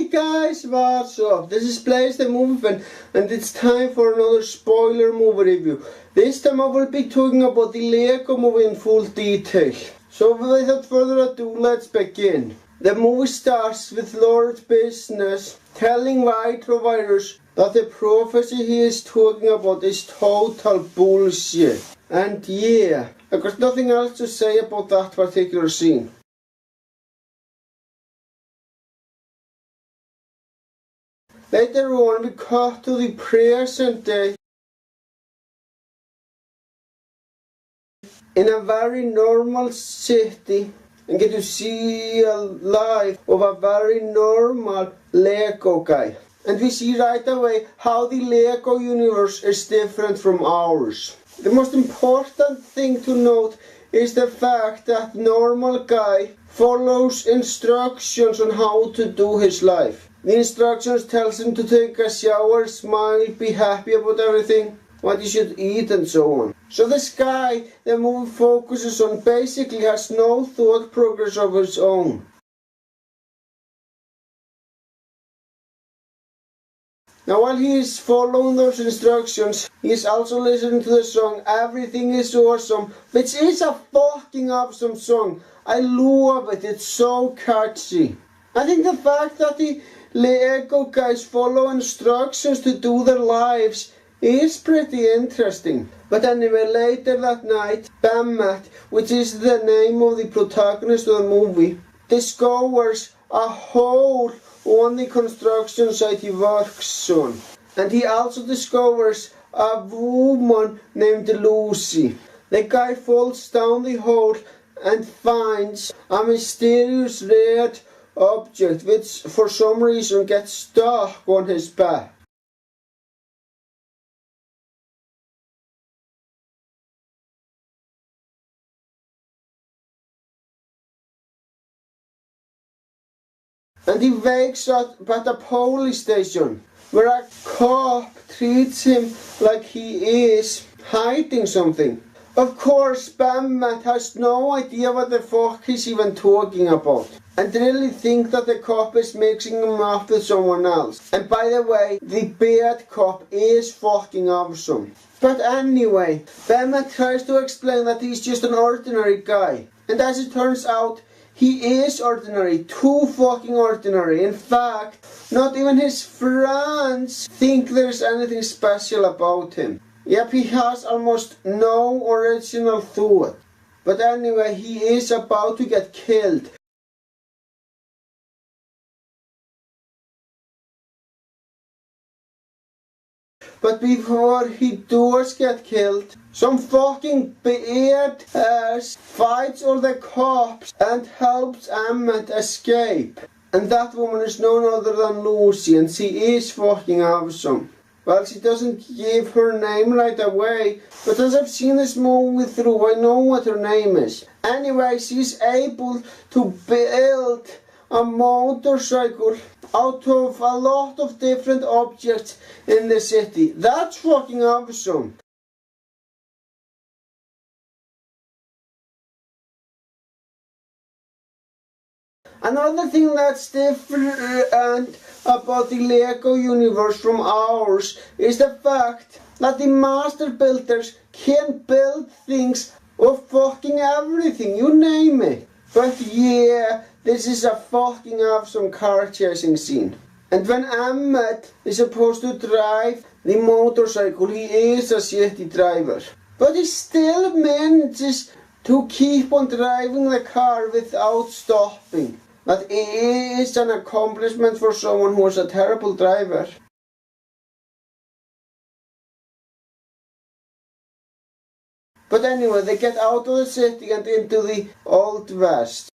Hey guys, what's up? This is Blaze the Movie Fan, and it's time for another spoiler movie review. This time I will be talking about the Lego movie in full detail. So without further ado, let's begin. The movie starts with Lord Business telling Retrovirus that the prophecy he is talking about is total bullshit. And yeah, I've got nothing else to say about that particular scene. Later on, we cut to the present day in a very normal city and get to see a life of a very normal Lego guy. And we see right away how the Lego universe is different from ours. The most important thing to note is the fact that normal guy follows instructions on how to do his life. The instructions tells him to take a shower, smile, be happy about everything, what he should eat and so on. So this guy the movie focuses on basically has no thought progress of his own. Now while he is following those instructions, he is also listening to the song Everything is Awesome, which is a fucking awesome song. I love it, it's so catchy. I think the fact that the Lego guys follow instructions to do their lives is pretty interesting. But anyway, later that night, Bammat, which is the name of the protagonist of the movie, discovers a hole on the construction site he works on. And he also discovers a woman named Lucy. The guy falls down the hole and finds a mysterious red object which for some reason gets stuck on his back. And he wakes up at a police station where a cop treats him like he is hiding something. Of course, Bammat has no idea what the fuck he's even talking about, and really think that the cop is mixing him up with someone else. And by the way, the bad cop is fucking awesome. But anyway, Bammat tries to explain that he's just an ordinary guy. And as it turns out, he is ordinary, too fucking ordinary. In fact, not even his friends think there's anything special about him. Yep, he has almost no original thought. But anyway, he is about to get killed. But before he does get killed, some fucking badass fights all the cops and helps Emmett escape. And that woman is none other than Lucy, and she is fucking awesome. Well, she doesn't give her name right away, but as I've seen this movie through, I know what her name is. Anyway, she's able to build a motorcycle out of a lot of different objects in the city. That's fucking awesome. Another thing that's different about the Lego universe from ours is the fact that the master builders can build things of fucking everything, you name it. But yeah, this is a fucking awesome car chasing scene. And when Emmett is supposed to drive the motorcycle, he is a shitty driver. But he still manages to keep on driving the car without stopping. That is an accomplishment for someone who is a terrible driver. But anyway, they get out of the city and into the Old West.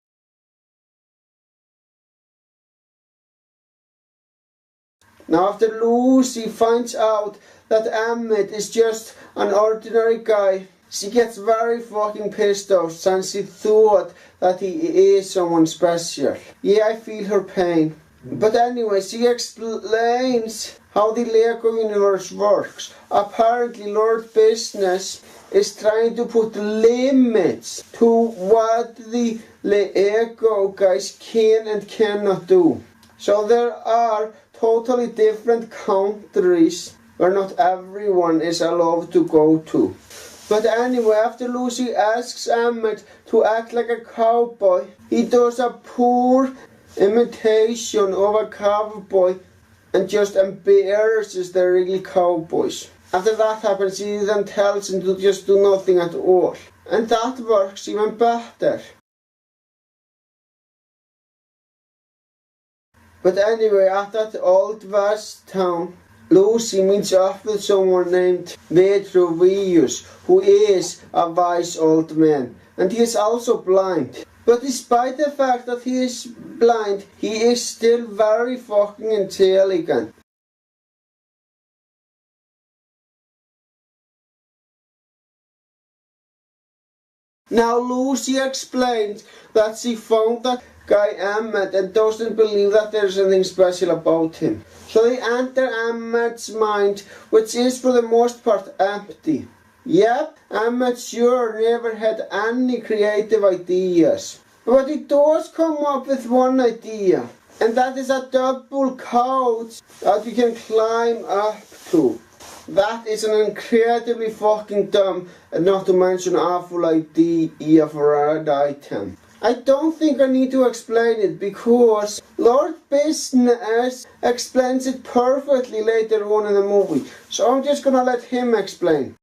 Now after Lucy finds out that Emmett is just an ordinary guy, she gets very fucking pissed off since she thought that he is someone special. Yeah, I feel her pain. But anyway, she explains how the Lego universe works. Apparently Lord Business is trying to put limits to what the Lego guys can and cannot do. So there are totally different countries where not everyone is allowed to go to. But anyway, after Lucy asks Emmett to act like a cowboy, he does a poor imitation of a cowboy and just embarrasses the real cowboys. After that happens, he then tells him to just do nothing at all. And that works even better. But anyway, at that old west town, Lucy meets up with someone named Vitruvius, who is a wise old man, and he is also blind. But despite the fact that he is blind, he is still very fucking intelligent. Now Lucy explains that she found that guy Emmett and doesn't believe that there's anything special about him. So they enter Emmett's mind, which is for the most part empty. Yep, Emmett sure never had any creative ideas. But he does come up with one idea, and that is a double couch that you can climb up to. That is an incredibly fucking dumb, and not to mention awful idea for an item. I don't think I need to explain it because Lord Business explains it perfectly later on in the movie. So I'm just gonna let him explain.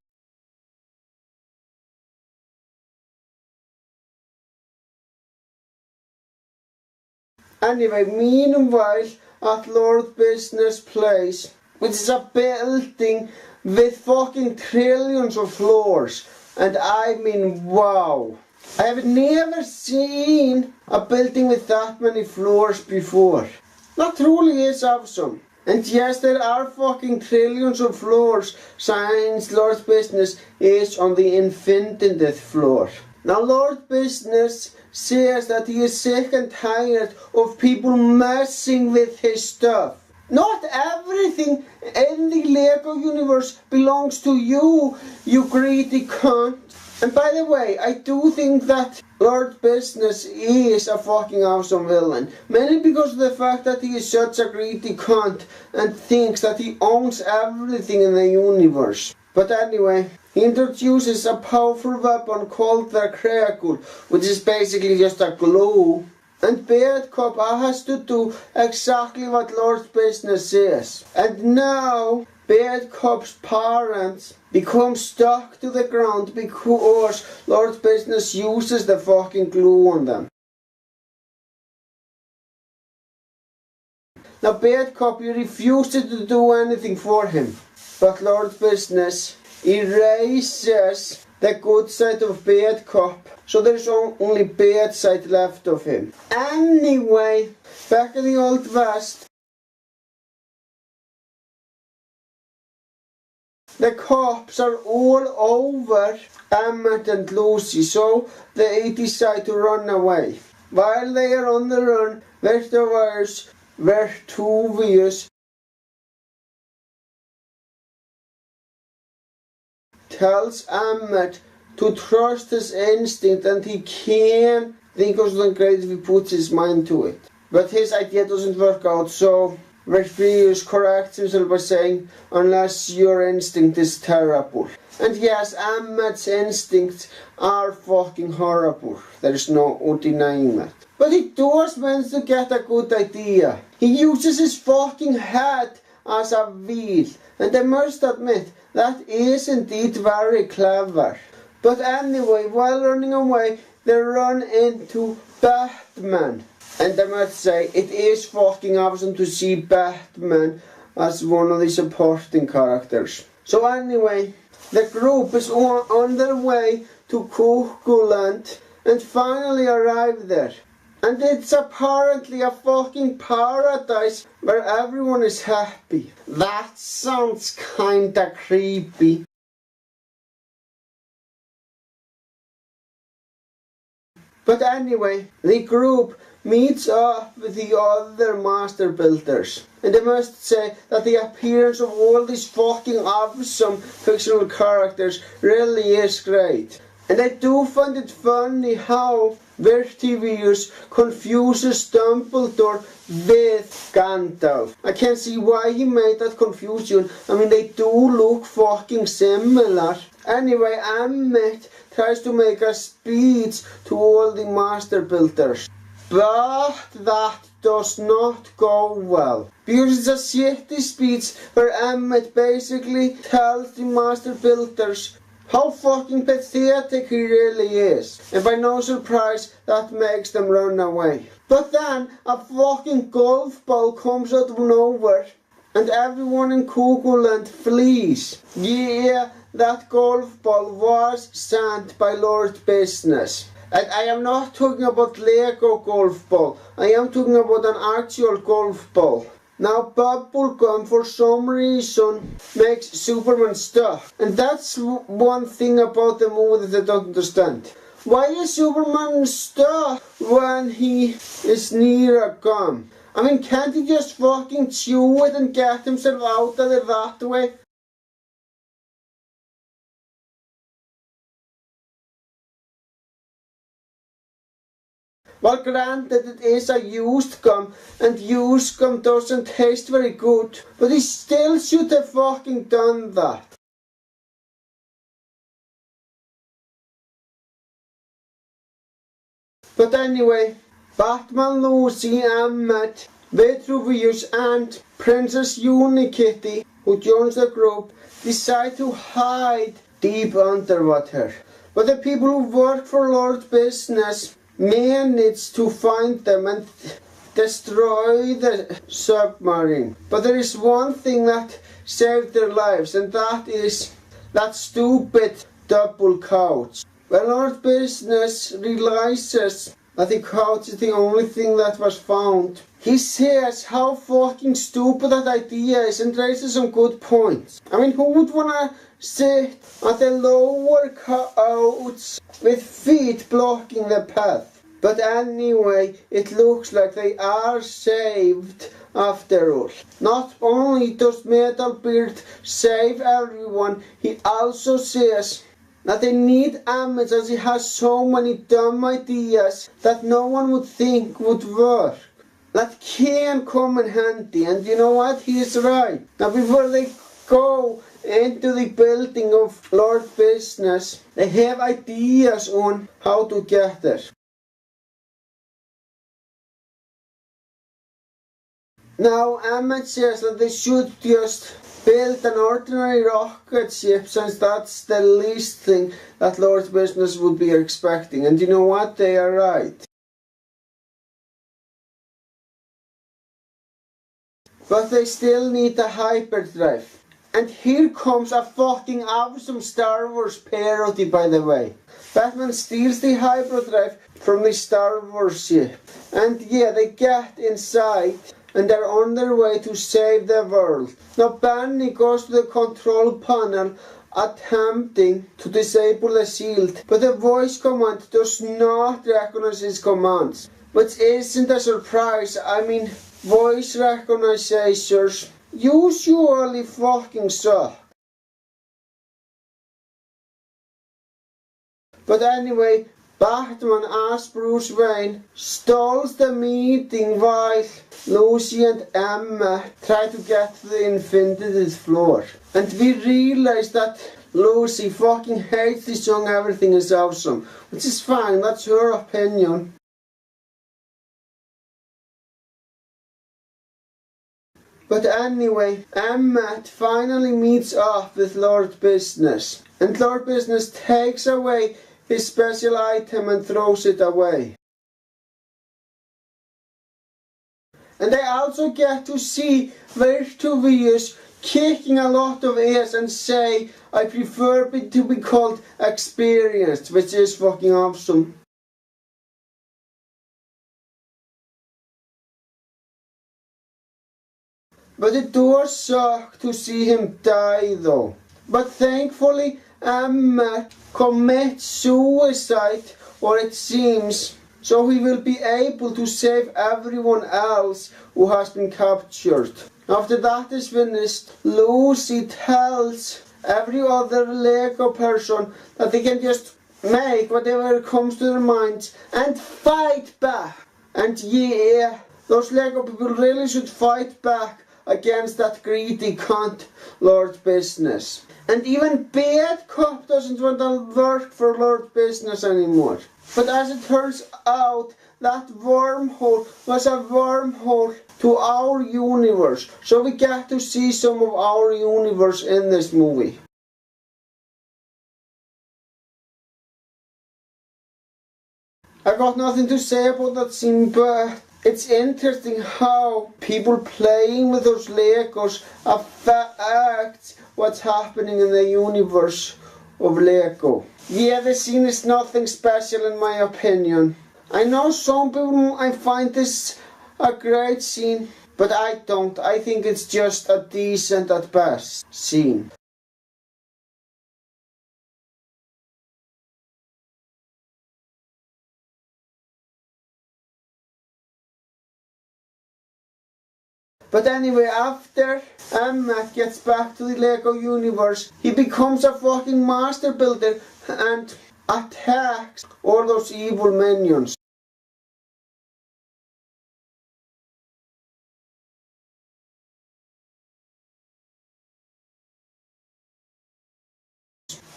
Anyway, meanwhile at Lord Business Place, which is a building with fucking trillions of floors, and I mean wow. I have never seen a building with that many floors before. That truly is awesome. And yes, there are fucking trillions of floors since Lord Business is on the infiniteth floor. Now Lord Business says that he is sick and tired of people messing with his stuff. Not everything in the Lego universe belongs to you, you greedy cunt. And by the way, I do think that Lord Business is a fucking awesome villain. Mainly because of the fact that he is such a greedy cunt and thinks that he owns everything in the universe. But anyway, he introduces a powerful weapon called the Kregul, which is basically just a glue. And Bad Cop has to do exactly what Lord Business says. And now Bad Cop's parents become stuck to the ground because Lord Business uses the fucking glue on them. Now Bad Cop, he refuses to do anything for him. But Lord Business erases the good side of Bad Cop, so there's only bad side left of him. Anyway, back in the Old West, the cops are all over Emmett and Lucy, so they decide to run away. While they are on the run, Vitruvius tells Emmett to trust his instinct, and he can think of something great if he puts his mind to it. But his idea doesn't work out, so Vitruvius corrects himself by saying, unless your instinct is terrible. And yes, Emmett's instincts are fucking horrible. There's no denying that. But he does manage to get a good idea. He uses his fucking head as a wheel, and I must admit, that is indeed very clever. But anyway, while running away, they run into Batman. And I must say, it is fucking awesome to see Batman as one of the supporting characters. So anyway, the group is on their way to Kukuland and finally arrive there. And it's apparently a fucking paradise where everyone is happy. That sounds kinda creepy. But anyway, the group meets up with the other master builders. And I must say that the appearance of all these fucking awesome fictional characters really is great. And I do find it funny how Vertivirus confuses Dumbledore with Gandalf. I can't see why he made that confusion. I mean, they do look fucking similar. Anyway, Emmett tries to make a speech to all the Master Builders. But that does not go well. Because it's a shitty speech where Emmett basically tells the Master Builders how fucking pathetic he really is. And by no surprise, that makes them run away. But then, a fucking golf ball comes out of nowhere, and everyone in Kukuland flees. Yeah, that golf ball was sent by Lord Business. And I am not talking about Lego golf ball. I am talking about an actual golf ball. Now, bubblegum, for some reason, makes Superman stuck. And that's one thing about the movie that I don't understand. Why is Superman stuck when he is near a gum? I mean, can't he just fucking chew it and get himself out of it that way? Well, granted, it is a used gum, and used gum doesn't taste very good, but he still should have fucking done that. But anyway, Batman, Lucy, Emmett, Vitruvius and Princess Unikitty, who joins the group, decide to hide deep underwater. But the people who work for Lord Business manage to find them and destroy the submarine. But there is one thing that saved their lives, and that is that stupid double couch. When Lord Business realizes that the couch is the only thing that was found, he says how fucking stupid that idea is and raises some good points. I mean, who would wanna sit at the lower couch with feet blocking the path? But anyway, it looks like they are saved after all. Not only does Metalbeard save everyone, he also says that they need Emmett as he has so many dumb ideas that no one would think would work. That can come in handy, and you know what? He is right. Now before they go into the building of Lord Business, they have ideas on how to get there. Now Emmett says that they should just build an ordinary rocket ship, since that's the least thing that Lord Business would be expecting. And you know what? They are right. But they still need a hyperdrive. And here comes a fucking awesome Star Wars parody, by the way. Batman steals the hyperdrive from the Star Wars ship. And yeah, they get inside and they're on their way to save the world. Now Benny goes to the control panel attempting to disable the shield, but the voice command does not recognize his commands. Which isn't a surprise. I mean, voice recognitions usually fucking suck. But anyway, Batman as Bruce Wayne stalls the meeting while Lucy and Emma try to get to the Infinity floor. And we realize that Lucy fucking hates the song Everything is Awesome. Which is fine, that's her opinion. But anyway, Emmett finally meets up with Lord Business. And Lord Business takes away his special item and throws it away. And I also get to see Vertuvius kicking a lot of ass and say, I prefer to be called experienced, which is fucking awesome. But it does suck to see him die though. But thankfully Emmett commits suicide, or it seems, so he will be able to save everyone else who has been captured. After that is finished, Lucy tells every other Lego person that they can just make whatever comes to their minds and fight back. And yeah, those Lego people really should fight back against that greedy cunt Lord Business. And even Bad Cop doesn't want to work for Lord Business anymore. But as it turns out, that wormhole was a wormhole to our universe. So we get to see some of our universe in this movie. I got nothing to say about that scene, but it's interesting how people playing with those Legos affect what's happening in the universe of Lego. Yeah, the scene is nothing special in my opinion. I know some people might find this a great scene, but I don't. I think it's just a decent at best scene. But anyway, after Emmett gets back to the Lego universe, he becomes a fucking master builder and attacks all those evil minions.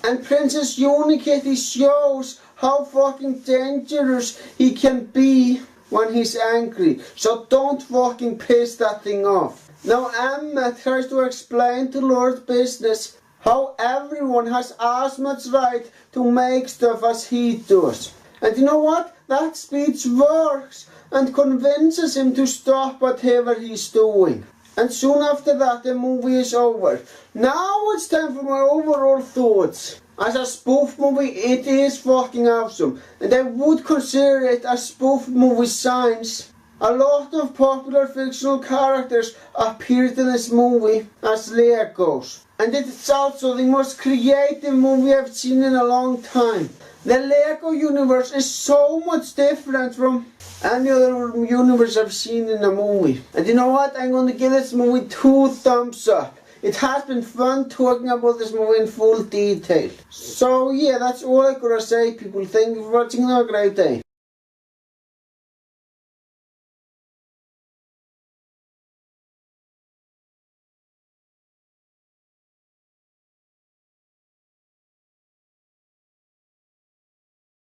And Princess Unikitty shows how fucking dangerous he can be when he's angry. So don't fucking piss that thing off. Now Emmett tries to explain to Lord Business how everyone has as much right to make stuff as he does. And you know what? That speech works and convinces him to stop whatever he's doing. And soon after that the movie is over. Now it's time for my overall thoughts. As a spoof movie, it is fucking awesome. And I would consider it a spoof movie since a lot of popular fictional characters appeared in this movie as Legos. And it's also the most creative movie I've seen in a long time. The Lego universe is so much different from any other universe I've seen in a movie. And you know what? I'm going to give this movie 2 thumbs up. It has been fun talking about this movie in full detail. So yeah, that's all I gotta say, people. Thank you for watching and have a great day.